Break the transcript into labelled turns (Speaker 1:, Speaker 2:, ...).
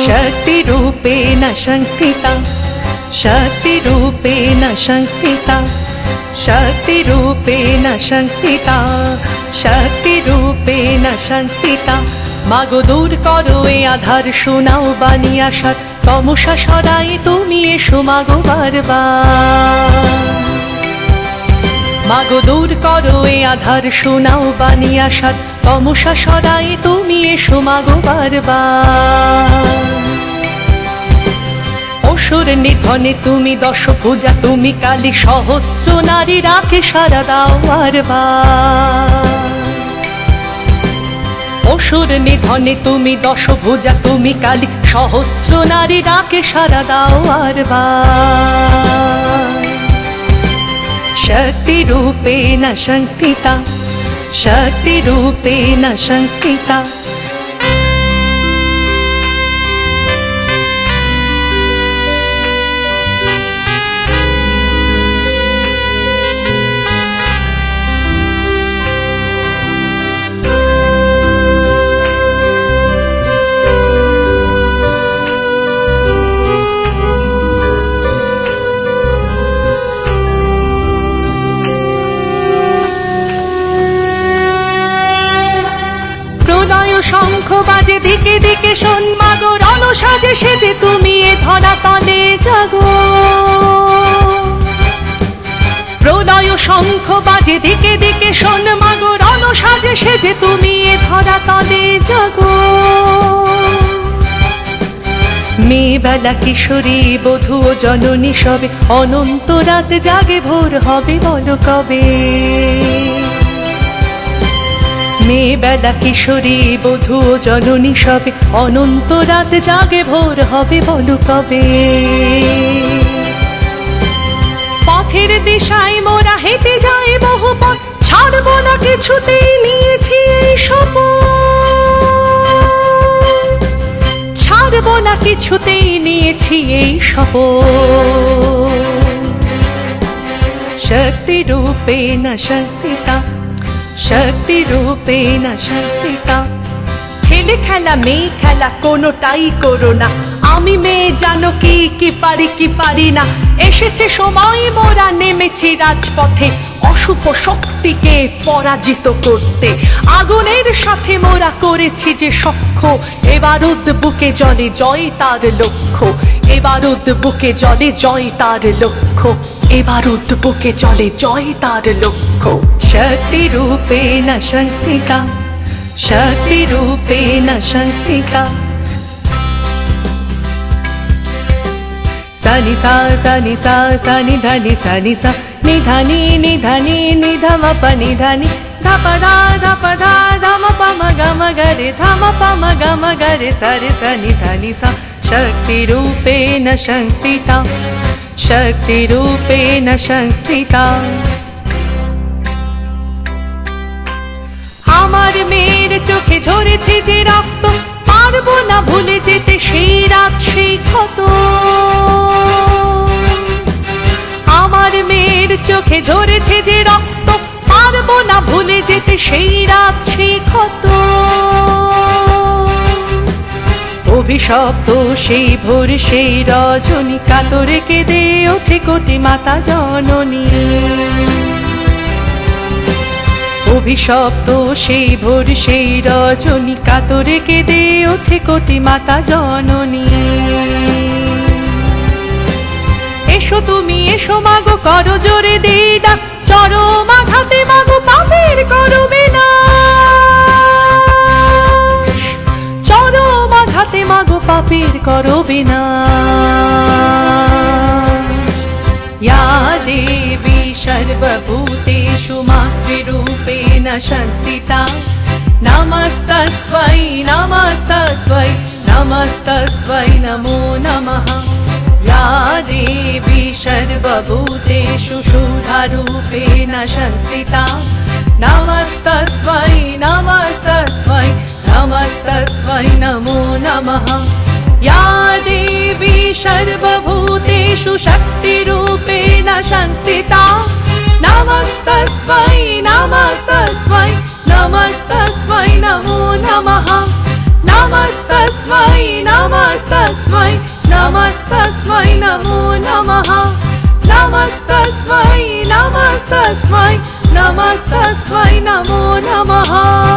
Speaker 1: शक्तिरूपेण संस्थिता शक्तिरूपेण संस्थिता शक्तिरूपेण संस्थिता शक्तिरूपेण संस्थिता मागो दूर करो ए आधार শোনাও বাণী আশার তমসা সরাই তুমি এসো মাগো বারবার মাগো দূর করো এ আধার শোনাও বাণী আশার তমসা সরাই তুমি এসো মাগো বারবার অসুর নিধনে তুমি দশভুজা তুমি কালী সহস্র নারী রাখে সারা দাও বারবার অসুর নিধনে তুমি দশভুজা তুমি কালী সহস্র নারী রাখে সারা দাও বারবার शक्तिरूपेण संस्थिता शक्तिरूपेण संस्थिता শঙ্খ বাজে দিকে দিকে শোন মাগো রণ সাজে সেজে তুমি এ ধরা তলে জাগো প্রলয় শঙ্খ বাজে দিকে দিকে শোন মাগো রণ সাজে সেজে তুমি এ ধরা তলে জাগো মেয়েবেলা কিশোরী বধূ ও জননী সবে অনন্ত রাত জাগে ভোর হবে বলো কবে মেয়েবেলা কিশোরী বধূ ও জননী সবে অনন্ত রাত জাগে ভোর হবে বলো কবে পথের দিশায় মোরা হেঁটে যাই বহু পথ ছাড়বো না কিছুতেই নিয়েছি এই শপথ ছাড়বো না কিছুতেই নিয়েছি এই শপথ শক্তিরূপেণ সংস্থিতা शक्तिरूपेण संस्थिता ছেলে খেলা মেয়ে খেলা কোনোটাই করো না আমি মেয়ে জানো কি পারি না এসেছে সময় মোরা নেমেছি রাজপথে অশুভ শক্তিকে পরাজিত করতে আগুনের সাথে মোরা করেছি যে সখ্য এবার বুকে জলে জয় তার লক্ষ্য এবার বুকে জলে জয় তার লক্ষ্য এবার বুকে জলে জয় তার লক্ষ্য शक्तिरूपेण संस्थिता शक्तिरूपेण संस्थिता सनि सा सनि सा सनि धनि सनि सा निधनि निधनि निधम प निधनि धप धा धम प म ग म ग रे धम प म ग म ग रे सरि सनि धनि सा शक्तिरूपेण संस्थिता शक्तिरूपेण संस्थिता আমার মেয়ের চোখে ঝরেছে যে রক্ত পারবো না ভুলে যেতে সেই রাত সেই ক্ষত আমার মেয়ের চোখে ঝরেছে যে রক্ত পারবো না ভুলে যেতে সেই রাত সেই ক্ষত অভিশপ্ত সেই ভোর সেই রজনী কাতরে কেঁদে ওঠে কোটি মাতা জননী অভিশপ্ত সেই ভোর সেই রজনী কাতরে কেঁদে ওঠে কোটি মাতা জননী এসো তুমি এসো মাগো করো জোরে দিদা চরম আঘাতে মাগো পাপের করবে না চরম আঘাতে মাগো পাপের করবে না या देवी सर्वभूतेषु मातृरूपेण संस्थिता नमस्तस्मै नमस्तस्मै नमस्तस्मै नमो नमः। या देवी सर्वभूतेषु शुद्धारूपेण संस्थिता नमस्तस्मै नमस्तस्मै नमस्तस्मै नमो नमः या देवी सर्वभूतेषु शक्तिरूपेण संस्थिता नमस्तस्मै नमस्तस्मै नमस्तस्मै नमो नमः नमस्तस्मै नमस्तस्मै नमस्तस्मै नमो नमः नमस्तस्मै नमस्तस्मै नमस्तस्मै नमो नमः